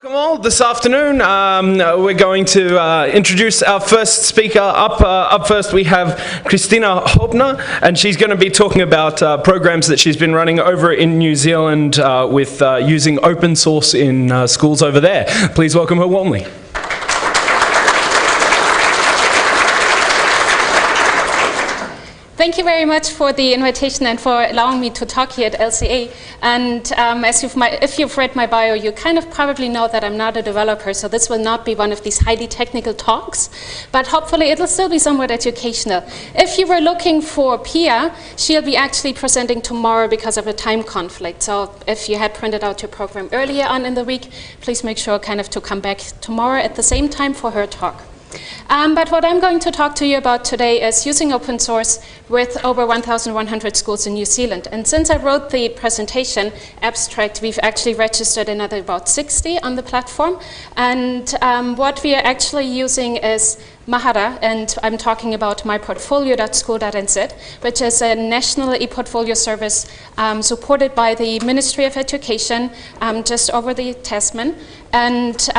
Well, this afternoon we're going to introduce our first speaker. Up first we have Christina Hobner, and she's going to be talking about programs that she's been running over in New Zealand with using open source in schools over there. Please welcome her warmly. Thank you very much for the invitation and for allowing me to talk here at LCA. And if you've read my bio, you kind of probably know that I'm not a developer, so this will not be one of these highly technical talks, but hopefully it'll still be somewhat educational. If you were looking for Pia, she'll be actually presenting tomorrow because of a time conflict. So if you had printed out your program earlier on in the week, please make sure kind of to come back tomorrow at the same time for her talk. But what I'm going to talk to you about today is using open source with over 1,100 schools in New Zealand. And since I wrote the presentation abstract, we've actually registered another about 60 on the platform. And what we are actually using is Mahara, and I'm talking about myportfolio.school.nz, which is a national e-portfolio service supported by the Ministry of Education just over the Tasman. And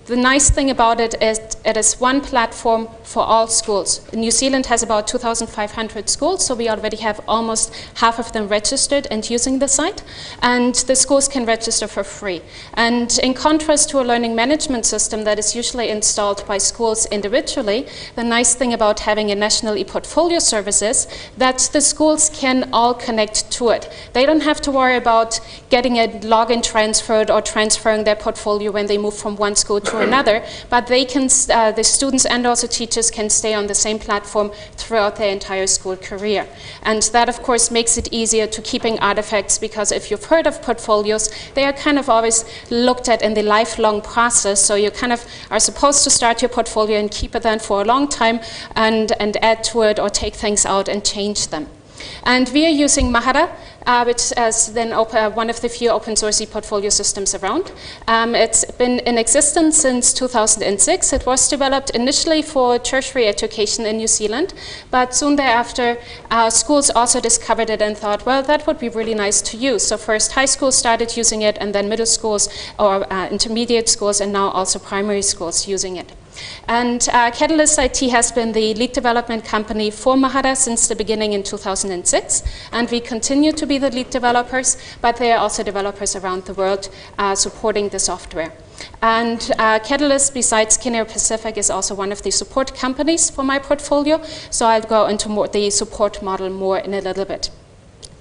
the nice thing about it is it is one platform for all schools. New Zealand has about 2,500 schools, so we already have almost half of them registered and using the site. And the schools can register for free. And in contrast to a learning management system that is usually installed by schools individually, the nice thing about having a national e-portfolio service is that the schools can all connect to it. They don't have to worry about getting a login transferred or transferring their portfolio when they move from one school to another, but they can, the students and also teachers can stay on the same platform throughout their entire school career. And that, of course, makes it easier to keeping artifacts, because if you've heard of portfolios, they are kind of always looked at in the lifelong process. So you kind of are supposed to start your portfolio and keep it then for a long time and add to it or take things out and change them. And we are using Mahara, which is then one of the few open source e-portfolio systems around. It's been in existence since 2006. It was developed initially for tertiary education in New Zealand, but soon thereafter, schools also discovered it and thought, well, that would be really nice to use. So first high schools started using it, and then middle schools or intermediate schools, and now also primary schools using it. And Catalyst IT has been the lead development company for Mahara since the beginning in 2006, and we continue to be the lead developers, but there are also developers around the world supporting the software. And Catalyst, besides Kinnear Pacific, is also one of the support companies for my portfolio, so I'll go into the support model more in a little bit.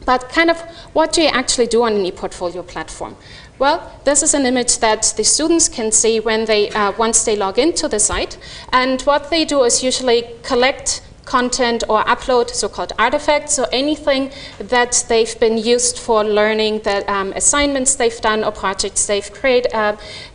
But kind of what do you actually do on an e-portfolio platform? Well, this is an image that the students can see when they, once they log into the site. And what they do is usually collect content or upload so-called artifacts, so anything that they've been used for learning, that assignments they've done or projects they've created,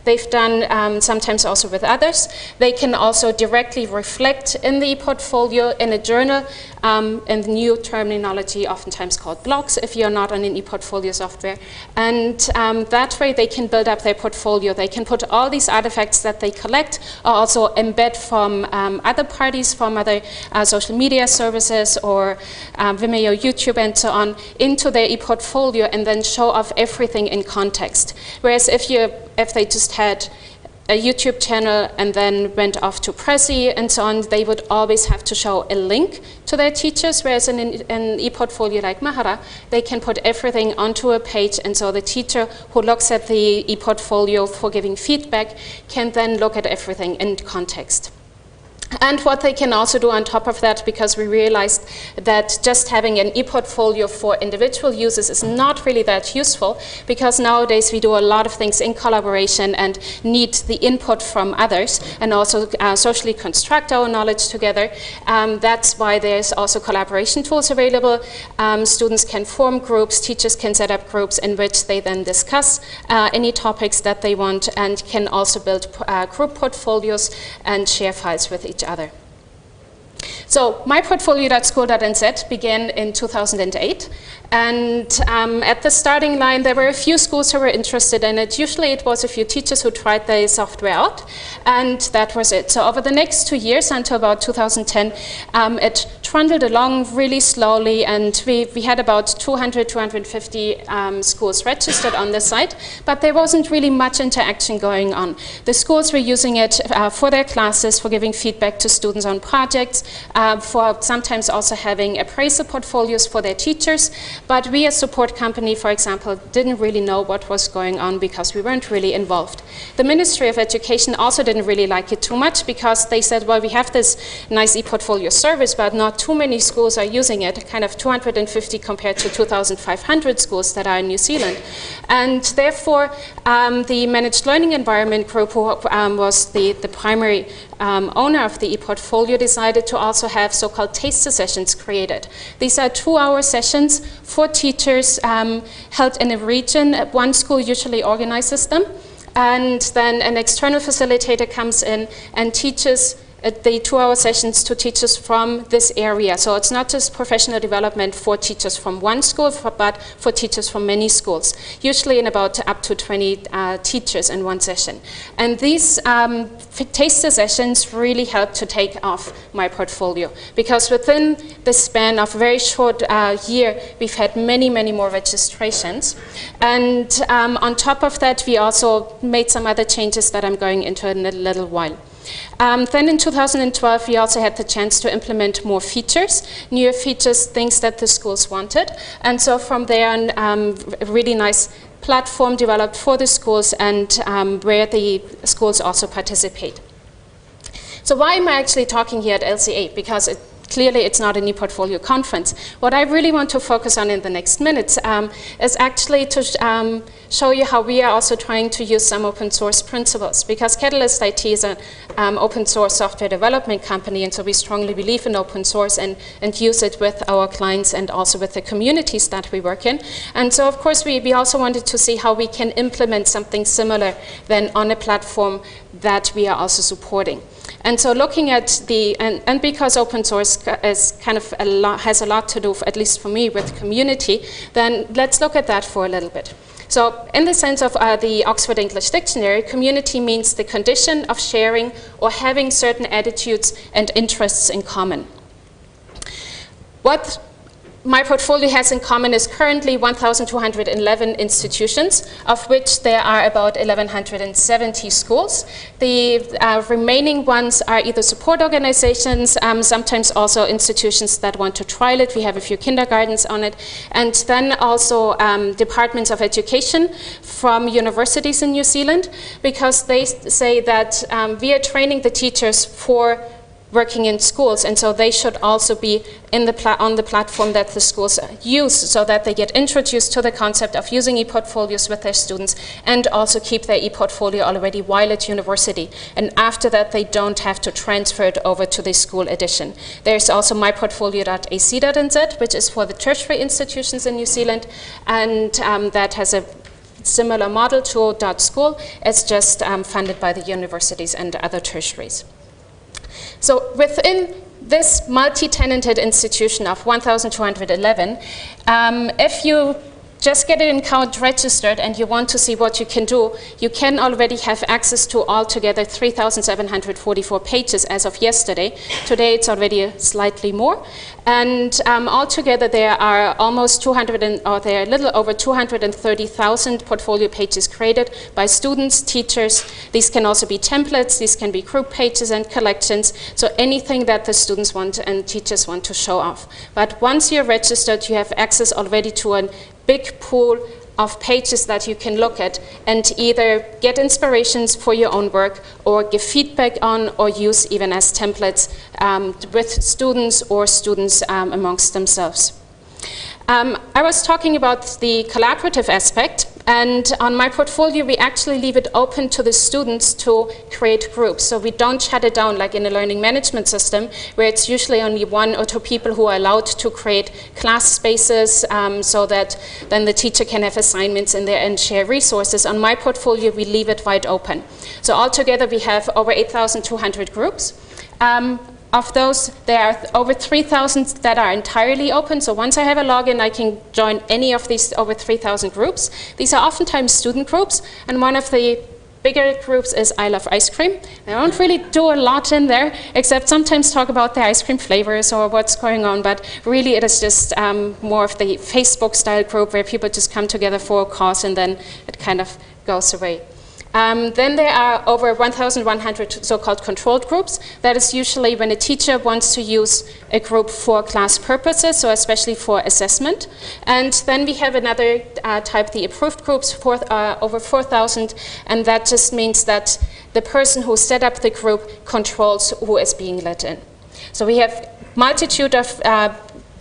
they've done sometimes also with others. They can also directly reflect in the portfolio in a journal, in the new terminology oftentimes called blogs if you're not on an e-portfolio software. And that way they can build up their portfolio. They can put all these artifacts that they collect or also embed from other parties, from other social media services or Vimeo, YouTube, and so on, into their e-portfolio and then show off everything in context. Whereas if they just had a YouTube channel and then went off to Prezi and so on, they would always have to show a link to their teachers, whereas in an e-portfolio like Mahara, they can put everything onto a page, and so the teacher who looks at the e-portfolio for giving feedback can then look at everything in context. And what they can also do on top of that, because we realized that just having an e-portfolio for individual users is not really that useful, because nowadays we do a lot of things in collaboration and need the input from others and also socially construct our knowledge together. That's why there's also collaboration tools available. Students can form groups, teachers can set up groups in which they then discuss any topics that they want, and can also build group portfolios and share files with each other. So myportfolio.school.nz began in 2008, and at the starting line there were a few schools who were interested in it. Usually it was a few teachers who tried the software out, and that was it. So over the next 2 years until about 2010, it trundled along really slowly, and we had about 200, 250 schools registered on the site, but there wasn't really much interaction going on. The schools were using it for their classes, for giving feedback to students on projects, for sometimes also having appraisal portfolios for their teachers, but we as support company, for example, didn't really know what was going on because we weren't really involved. The Ministry of Education also didn't really like it too much because they said, well, we have this nice e-portfolio service, but not too many schools are using it, kind of 250 compared to 2,500 schools that are in New Zealand. And therefore, the Managed Learning Environment Group, who was the primary owner of the e-portfolio, decided to also have so-called taster sessions created. These are 2-hour sessions for teachers held in a region. One school usually organizes them, and then an external facilitator comes in and teaches the 2-hour sessions to teachers from this area. So it's not just professional development for teachers from one school, but for teachers from many schools, usually in about up to 20 teachers in one session. And these taster sessions really helped to take off my portfolio, because within the span of a very short year, we've had many, many more registrations. And on top of that, we also made some other changes that I'm going into in a little while. Then in 2012, we also had the chance to implement more features, newer features, things that the schools wanted. And so from there, a really nice platform developed for the schools, and where the schools also participate. So why am I actually talking here at LCA? Because clearly it's not an e-portfolio conference. What I really want to focus on in the next minutes is actually to show you how we are also trying to use some open source principles, because Catalyst IT is an open source software development company, and so we strongly believe in open source and use it with our clients and also with the communities that we work in. And so of course we also wanted to see how we can implement something similar then on a platform that we are also supporting. And so looking at and because open source is kind of has a lot to do, at least for me, with community, then let's look at that for a little bit. So in the sense of the Oxford English Dictionary, community means the condition of sharing or having certain attitudes and interests in common. What my portfolio has in common is currently 1,211 institutions, of which there are about 1,170 schools. The remaining ones are either support organizations, sometimes also institutions that want to trial it. We have a few kindergartens on it. And then also departments of education from universities in New Zealand, because they say that we are training the teachers for working in schools, and so they should also be in on the platform that the schools use, so that they get introduced to the concept of using e-portfolios with their students, and also keep their e-portfolio already while at university. And after that, they don't have to transfer it over to the school edition. There's also myportfolio.ac.nz, which is for the tertiary institutions in New Zealand, and that has a similar model to .school. It's just funded by the universities and other tertiaries. So within this multi-tenanted institution of 1,211, if you just get an account registered and you want to see what you can do, you can already have access to altogether 3,744 pages as of yesterday. Today it's already slightly more. And altogether there are almost there are a little over 230,000 portfolio pages created by students, teachers. These can also be templates, these can be group pages and collections, so anything that the students want and teachers want to show off. But once you're registered, you have access already to a big pool of pages that you can look at and either get inspirations for your own work or give feedback on, or use even as templates with students or students amongst themselves. I was talking about the collaborative aspect, and on my portfolio we actually leave it open to the students to create groups. So we don't shut it down like in a learning management system, where it's usually only 1 or 2 people who are allowed to create class spaces so that then the teacher can have assignments in there and share resources. On my portfolio we leave it wide open. So altogether we have over 8,200 groups. Of those, there are over 3,000 that are entirely open. So once I have a login, I can join any of these over 3,000 groups. These are oftentimes student groups, and one of the bigger groups is I Love Ice Cream. I don't really do a lot in there, except sometimes talk about the ice cream flavors or what's going on, but really it is just more of the Facebook-style group where people just come together for a cause and then it kind of goes away. Then there are over 1,100 so-called controlled groups. That is usually when a teacher wants to use a group for class purposes, so especially for assessment. And then we have another type, the approved groups, over 4,000, and that just means that the person who set up the group controls who is being let in. So we have multitude of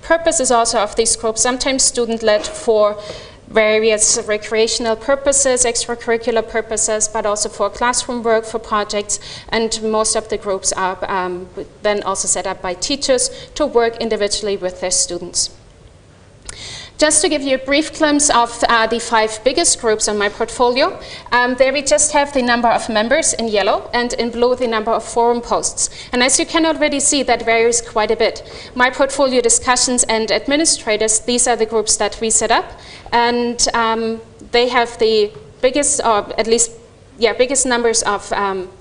purposes also of these groups, sometimes student-led for various recreational purposes, extracurricular purposes, but also for classroom work, for projects, and most of the groups are then also set up by teachers to work individually with their students. Just to give you a brief glimpse of the 5 biggest groups on my portfolio, there we just have the number of members in yellow and in blue the number of forum posts. And as you can already see, that varies quite a bit. My portfolio discussions and administrators, these are the groups that we set up, and they have the biggest, or at least biggest numbers of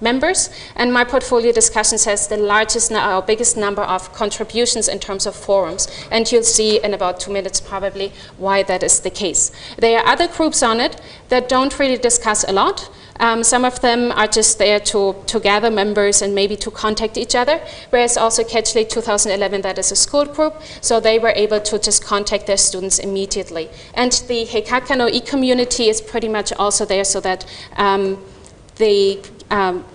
members, and my portfolio discussions has the largest or biggest number of contributions in terms of forums, and you'll see in about 2 minutes probably why that is the case. There are other groups on it that don't really discuss a lot. Some of them are just there to gather members and maybe to contact each other, whereas also Ketchley 2011, that is a school group, so they were able to just contact their students immediately. And the Heikaka no e-community is pretty much also there so that the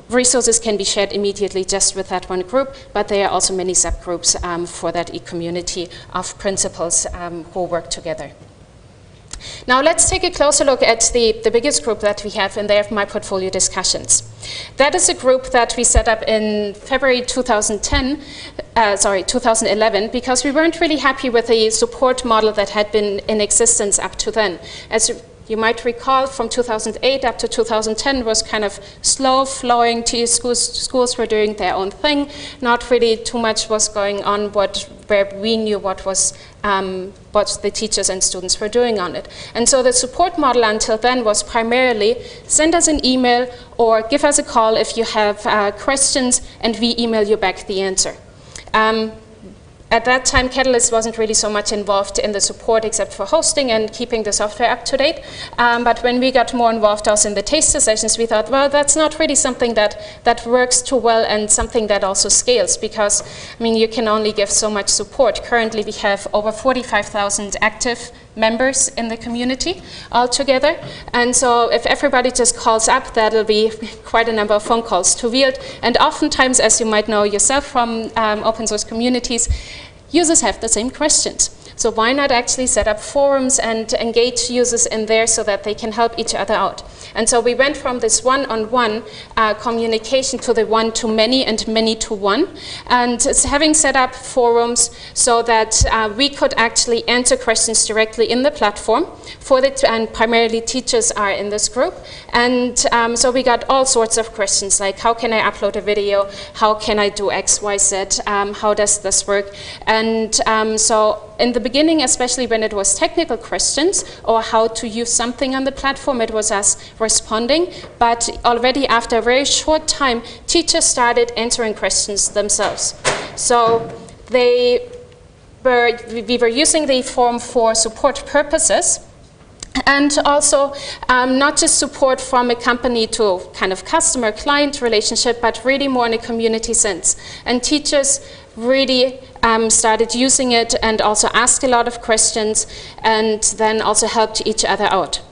resources can be shared immediately just with that one group, but there are also many subgroups for that e-community of principals who work together. Now let's take a closer look at the biggest group that we have in there, my portfolio discussions. That is a group that we set up in February 2011, because we weren't really happy with the support model that had been in existence up to then. As you might recall, from 2008 up to 2010 was kind of slow flowing. Schools were doing their own thing. Not really too much was going on where we knew what the teachers and students were doing on it. And so the support model until then was primarily send us an email or give us a call if you have questions, and we email you back the answer. At that time, Catalyst wasn't really so much involved in the support except for hosting and keeping the software up to date. But when we got more involved also in the taster sessions, we thought, well, that's not really something that works too well and something that also scales, because, I mean, you can only give so much support. Currently, we have over 45,000 active members in the community altogether. And so if everybody just calls up, that'll be quite a number of phone calls to wield. And oftentimes, as you might know yourself from open source communities, users have the same questions. So why not actually set up forums and engage users in there so that they can help each other out? And so we went from this one-on-one communication to the one-to-many and many-to-one, and having set up forums so that we could actually answer questions directly in the platform and primarily teachers are in this group. And so we got all sorts of questions like, how can I upload a video? How can I do X, Y, Z? How does this work? And so in the beginning, especially when it was technical questions or how to use something on the platform, it was us responding. But already after a very short time, teachers started answering questions themselves. So we were using the forum for support purposes, and also not just support from a company to kind of customer-client relationship, but really more in a community sense. And teachers really started using it and also asked a lot of questions and then also helped each other out.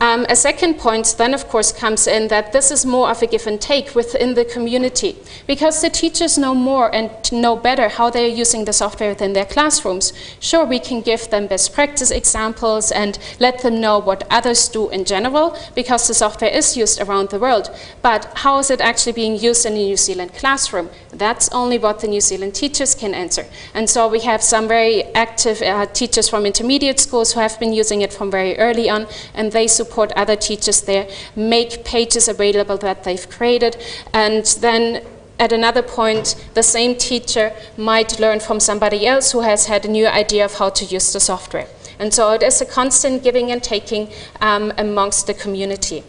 A second point then, of course, comes in that this is more of a give and take within the community, because the teachers know more and know better how they're using the software within their classrooms. Sure, we can give them best practice examples and let them know what others do in general, because the software is used around the world. But how is it actually being used in a New Zealand classroom? That's only what the New Zealand teachers can answer. And so we have some very active teachers from intermediate schools who have been using it from very early on, and they support other teachers there, make pages available that they've created, and then at another point, the same teacher might learn from somebody else who has had a new idea of how to use the software. And so it is a constant giving and taking amongst the community.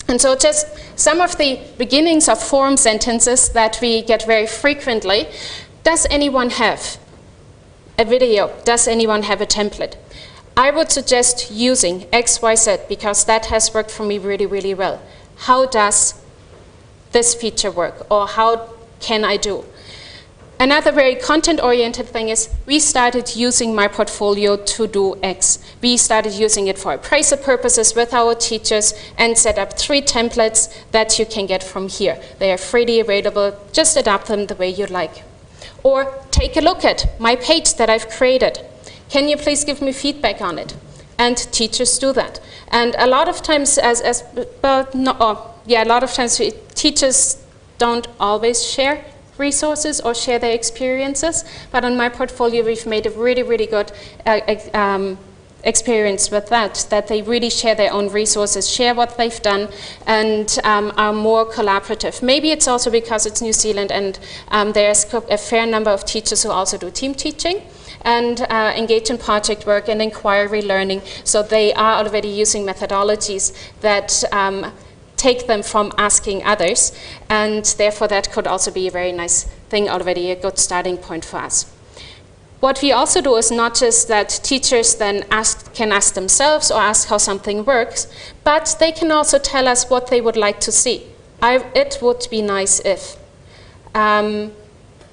And so just some of the beginnings of forum sentences that we get very frequently. Does anyone have a video? Does anyone have a template? I would suggest using XYZ because that has worked for me really, really well. How does this feature work, or how can I do? Another very content-oriented thing is we started using My Portfolio to do X. We started using it for appraisal purposes with our teachers and set up 3 templates that you can get from here. They are freely available. Just adapt them the way you like. Or take a look at my page that I've created. Can you please give me feedback on it? And teachers do that. And a lot of times, teachers don't always share resources or share their experiences, but on My Portfolio we've made a really, really good experience with that they really share their own resources, share what they've done, and are more collaborative. Maybe it's also because it's New Zealand and there's a fair number of teachers who also do team teaching and engage in project work and inquiry learning, so they are already using methodologies that take them from asking others, and therefore that could also be a very nice thing already, a good starting point for us. What we also do is not just that teachers then can ask themselves or ask how something works, but they can also tell us what they would like to see. It would be nice if.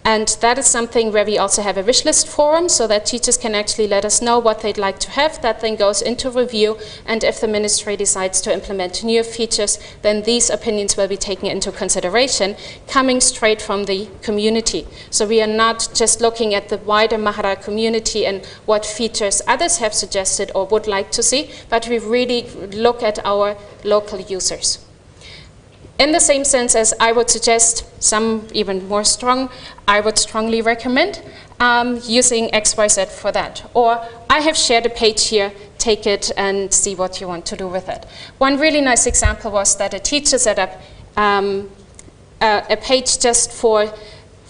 And that is something where we also have a wish list forum so that teachers can actually let us know what they'd like to have. That then goes into review, and if the ministry decides to implement new features, then these opinions will be taken into consideration, coming straight from the community. So we are not just looking at the wider Mahara community and what features others have suggested or would like to see, but we really look at our local users. In the same sense as I would suggest, some even more strong, I would strongly recommend using XYZ for that. Or I have shared a page here, take it and see what you want to do with it. One really nice example was that a teacher set up a page just for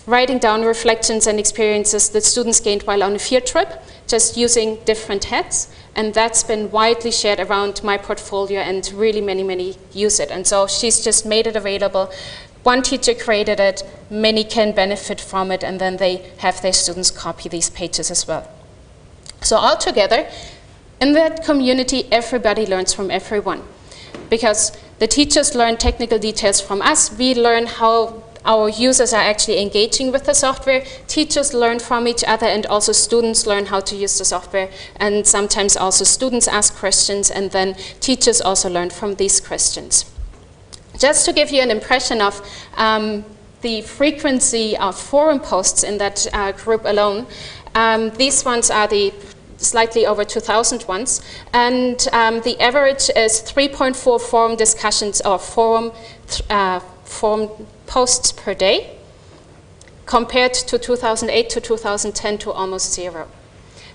writing down reflections and experiences that students gained while on a field trip, just using different heads. And that's been widely shared around My Portfolio, and really many use it. And so she's just made it available. One teacher created it, many can benefit from it, and then they have their students copy these pages as well. So altogether, in that community, everybody learns from everyone. Because the teachers learn technical details from us, we learn how our users are actually engaging with the software, teachers learn from each other, and also students learn how to use the software, and sometimes also students ask questions, and then teachers also learn from these questions. Just to give you an impression of the frequency of forum posts in that group alone, these ones are the slightly over 2,000 ones, and the average is 3.4 forum discussions or forum posts per day, compared to 2008 to 2010 to almost 0.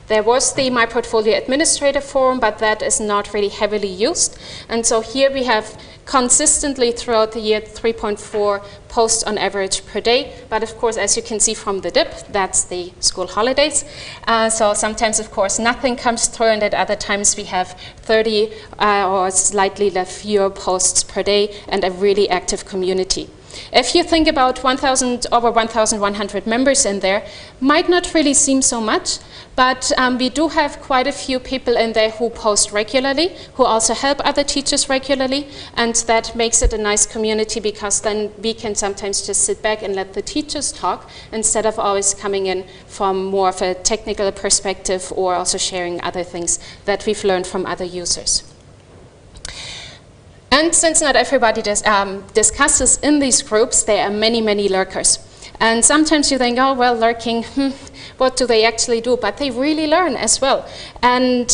There was the My Portfolio Administrator Forum, but that is not really heavily used. And so here we have consistently throughout the year 3.4 posts on average per day. But of course, as you can see from the dip, that's the school holidays. So sometimes, of course, nothing comes through, and at other times we have 30 or slightly fewer posts per day and a really active community. If you think about over 1,100 members in there, might not really seem so much, but we do have quite a few people in there who post regularly, who also help other teachers regularly, and that makes it a nice community because then we can sometimes just sit back and let the teachers talk instead of always coming in from more of a technical perspective or also sharing other things that we've learned from other users. And since not everybody discusses in these groups, there are many lurkers. And sometimes you think, oh, well, lurking, what do they actually do? But they really learn as well. And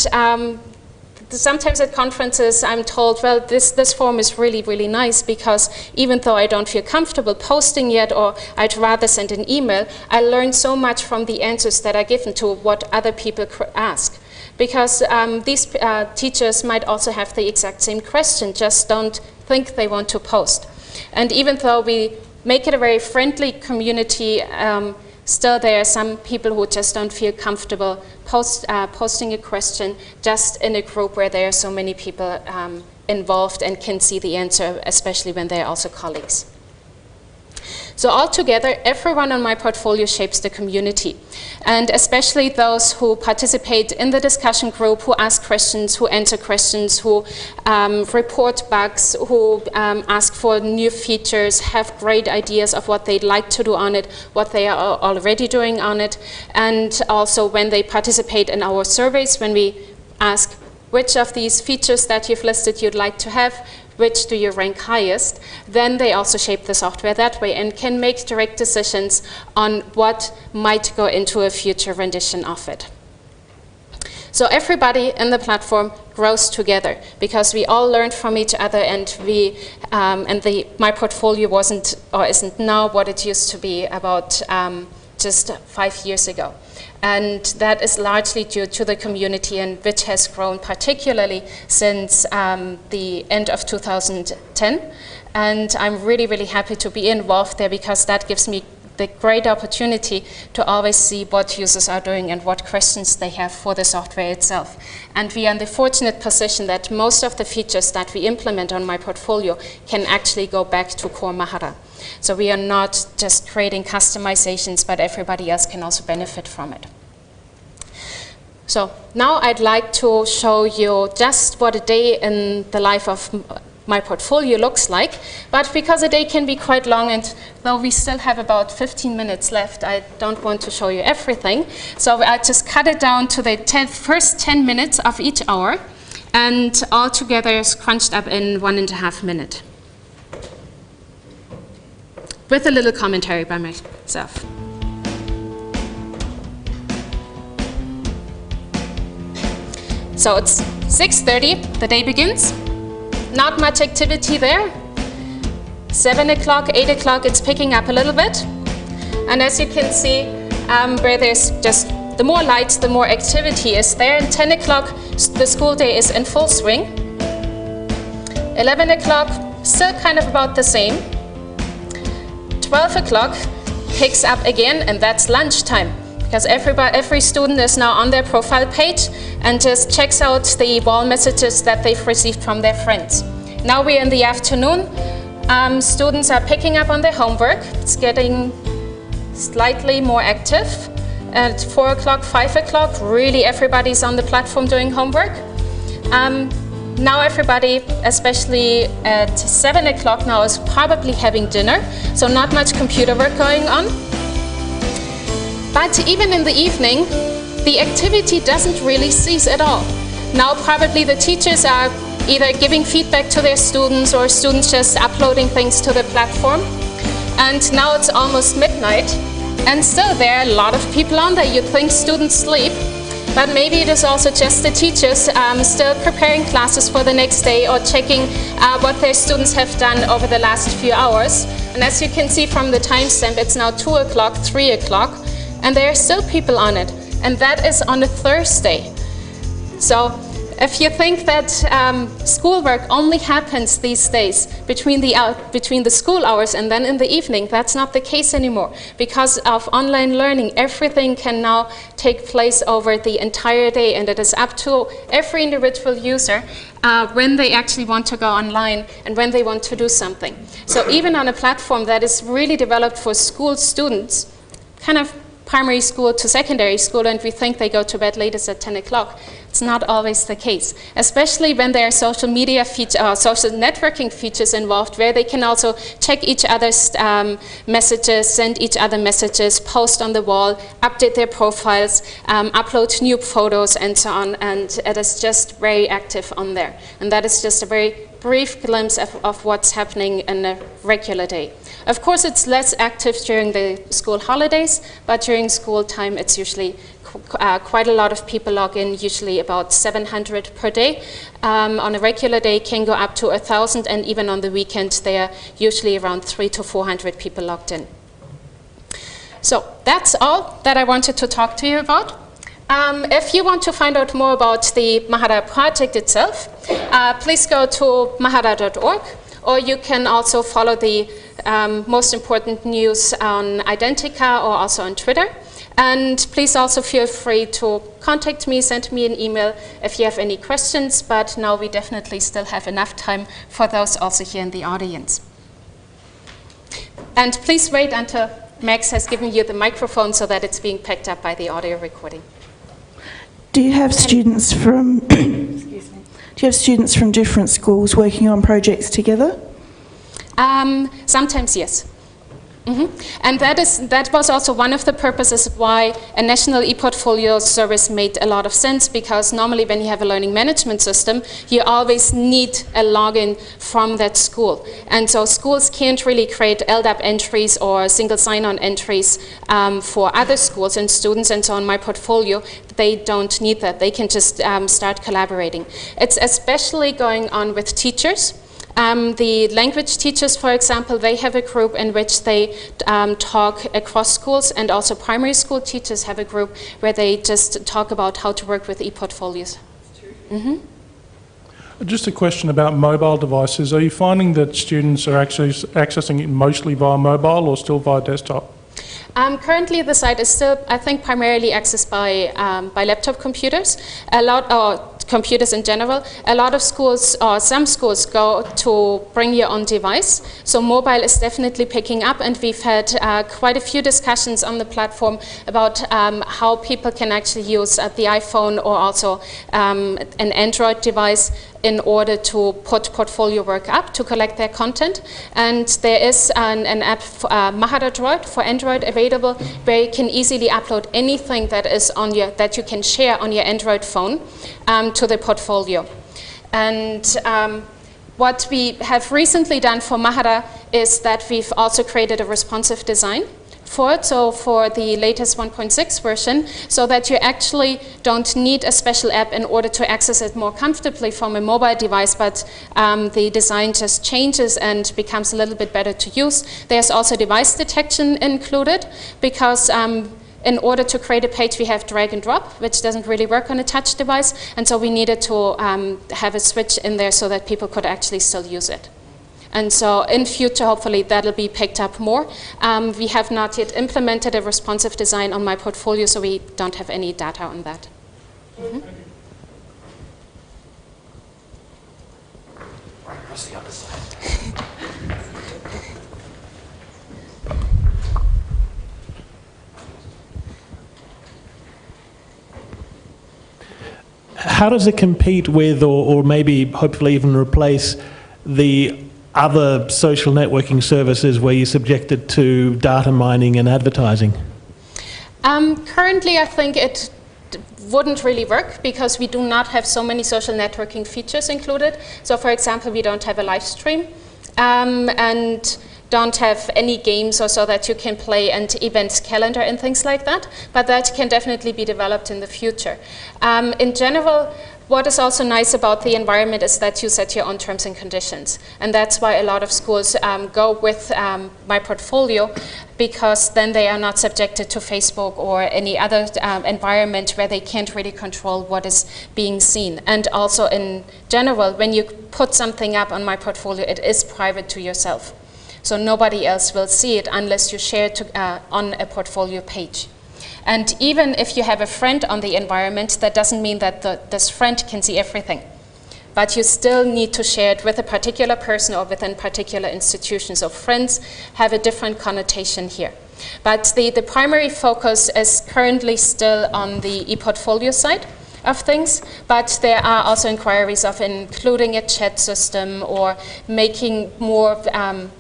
sometimes at conferences, I'm told, well, this forum is really nice because even though I don't feel comfortable posting yet, or I'd rather send an email, I learn so much from the answers that are given to what other people ask. Because these teachers might also have the exact same question, just don't think they want to post. And even though we make it a very friendly community, still there are some people who just don't feel comfortable posting a question just in a group where there are so many people involved and can see the answer, especially when they're also colleagues. So altogether, everyone on my portfolio shapes the community, and especially those who participate in the discussion group, who ask questions, who answer questions, who report bugs, who ask for new features, have great ideas of what they'd like to do on it, what they are already doing on it, and also when they participate in our surveys, when we ask which of these features that you've listed you'd like to have, which do you rank highest, then they also shape the software that way and can make direct decisions on what might go into a future rendition of it. So everybody in the platform grows together because we all learned from each other, and my portfolio wasn't or isn't now what it used to be about just 5 years ago. And that is largely due to the community, and which has grown particularly since the end of 2010. And I'm really, really happy to be involved there because that gives me the great opportunity to always see what users are doing and what questions they have for the software itself. And we are in the fortunate position that most of the features that we implement on my portfolio can actually go back to core Mahara. So we are not just creating customizations, but everybody else can also benefit from it. So now I'd like to show you just what a day in the life of my portfolio looks like, but because a day can be quite long, and though we still have about 15 minutes left, I don't want to show you everything. So I just cut it down to the first 10 minutes of each hour, and all together is crunched up in 1.5 minutes. With a little commentary by myself. So it's 6:30, the day begins. Not much activity there. 7 o'clock, 8 o'clock, it's picking up a little bit. And as you can see, where there's just the more light, the more activity is there. And 10 o'clock, the school day is in full swing. 11 o'clock, still kind of about the same. 12 o'clock picks up again, and that's lunchtime, because every student is now on their profile page and just checks out the wall messages that they've received from their friends. Now we're in the afternoon. Students are picking up on their homework. It's getting slightly more active. At 4 o'clock, 5 o'clock, really everybody's on the platform doing homework. Now everybody, especially at 7 o'clock now, is probably having dinner, so not much computer work going on. But even in the evening, the activity doesn't really cease at all. Now probably the teachers are either giving feedback to their students or students just uploading things to the platform. And now it's almost midnight, and still there are a lot of people on there. You'd think students sleep, but maybe it is also just the teachers still preparing classes for the next day or checking what their students have done over the last few hours. And as you can see from the timestamp, it's now 2 o'clock, 3 o'clock, and there are still people on it. And that is on a Thursday. So if you think that schoolwork only happens these days between the school hours and then in the evening, that's not the case anymore. Because of online learning, everything can now take place over the entire day, and it is up to every individual user when they actually want to go online and when they want to do something. So even on a platform that is really developed for school students, kind of primary school to secondary school, and we think they go to bed latest at 10 o'clock. It's not always the case, especially when there are social media features, social networking features involved, where they can also check each other's messages, send each other messages, post on the wall, update their profiles, upload new photos, and so on. And it is just very active on there. And that is just a very brief glimpse of what's happening in a regular day. Of course, it's less active during the school holidays, but during school time, it's usually quite a lot of people log in, usually about 700 per day. On a regular day, can go up to 1,000, and even on the weekend, there are usually around 300 to 400 people logged in. So that's all that I wanted to talk to you about. If you want to find out more about the Mahara project itself, please go to mahara.org, or you can also follow the most important news on Identica or also on Twitter. And please also feel free to contact me, send me an email if you have any questions, but now we definitely still have enough time for those also here in the audience. And please wait until Max has given you the microphone so that it's being picked up by the audio recording. Do you have students from excuse me, do you have students from different schools working on projects together? Sometimes, yes. And that was also one of the purposes why a national e-portfolio service made a lot of sense, because normally when you have a learning management system, you always need a login from that school. And so schools can't really create LDAP entries or single sign-on entries for other schools and students, and so on my portfolio, they don't need that. They can just start collaborating. It's especially going on with teachers. The language teachers, for example, they have a group in which they talk across schools, and also primary school teachers have a group where they just talk about how to work with e-portfolios. Just a question about mobile devices. Are you finding that students are actually accessing it mostly via mobile or still via desktop? Currently, the site is still, I think, primarily accessed by laptop computers. Computers in general. A lot of schools, or some schools, go to bring your own device. So mobile is definitely picking up, and we've had quite a few discussions on the platform about how people can actually use the iPhone or also an Android device in order to put portfolio work up to collect their content. And there is an app, Mahara Droid for Android, available, where you can easily upload anything that is on that you can share on your Android phone to the portfolio. And what we have recently done for Mahara is that we've also created a responsive design for it, so for the latest 1.6 version, so that you actually don't need a special app in order to access it more comfortably from a mobile device, but the design just changes and becomes a little bit better to use. There's also device detection included, because in order to create a page, we have drag and drop, which doesn't really work on a touch device, and so we needed to have a switch in there so that people could actually still use it. And so in future, hopefully, that'll be picked up more. We have not yet implemented a responsive design on my portfolio, so we don't have any data on that. What's the other side? How does it compete with, or maybe hopefully even replace, the other social networking services where you're subjected to data mining and advertising? Currently, I think it wouldn't really work, because we do not have so many social networking features included. So for example, we don't have a live stream and don't have any games or so that you can play, and events calendar and things like that, but that can definitely be developed in the future. In general, what is also nice about the environment is that you set your own terms and conditions, and that's why a lot of schools go with my portfolio, because then they are not subjected to Facebook or any other environment where they can't really control what is being seen. And also in general, when you put something up on my portfolio, it is private to yourself. So nobody else will see it unless you share it on a portfolio page. And even if you have a friend on the environment, that doesn't mean that this friend can see everything. But you still need to share it with a particular person or within particular institutions. So friends have a different connotation here. But the primary focus is currently still on the ePortfolio side of things, but there are also inquiries of including a chat system or making more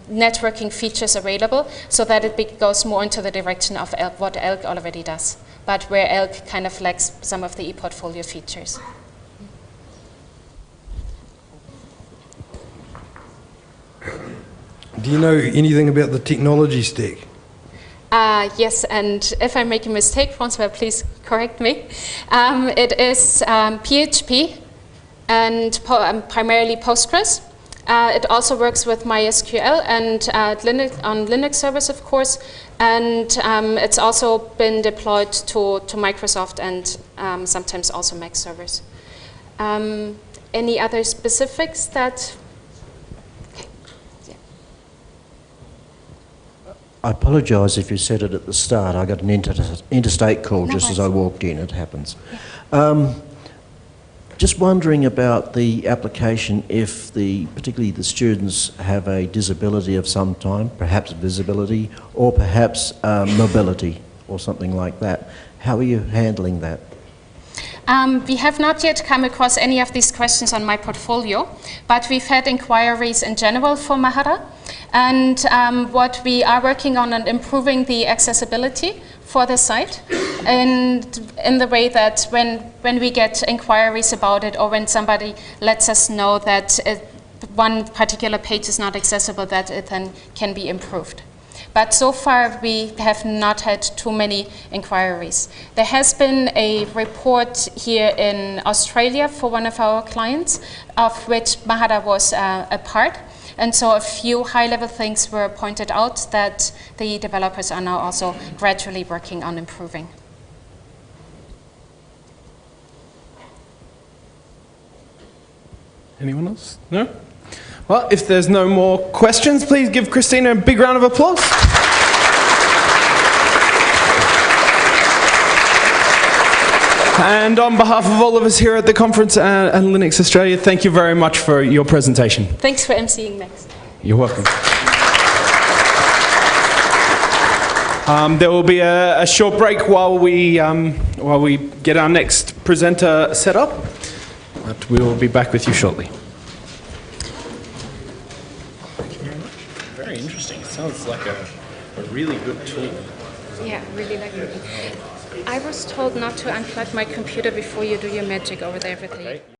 networking features available, so that it goes more into the direction of what ELK already does, but where ELK kind of lacks some of the ePortfolio features. Do you know anything about the technology stack? Yes, and if I make a mistake, Francois, please correct me. It is PHP and primarily Postgres. It also works with MySQL and on Linux servers, of course, and it's also been deployed to Microsoft and sometimes also Mac servers. Any other specifics that? I apologise if you said it at the start. I got an interstate call No just as I worries. walked in. It happens. Just wondering about the application if particularly the students have a disability of some time, perhaps visibility or perhaps mobility or something like that. How are you handling that? We have not yet come across any of these questions on my portfolio, but we've had inquiries in general for Mahara. And what we are working on improving the accessibility for the site, and in the way that when we get inquiries about it, or when somebody lets us know that one particular page is not accessible, that it then can be improved. But so far, we have not had too many inquiries. There has been a report here in Australia for one of our clients, of which Mahara was a part. And so a few high-level things were pointed out that the developers are now also gradually working on improving. Anyone else? No? Well, if there's no more questions, please give Christina a big round of applause. And on behalf of all of us here at the conference and Linux Australia, thank you very much for your presentation. Thanks for emceeing, Max. You're welcome. There will be a short break while we get our next presenter set up, but we will be back with you shortly. Thank you very much. Very interesting. It sounds like a really good tool. Yeah, really like it. I was told not to unplug my computer before you do your magic over there with the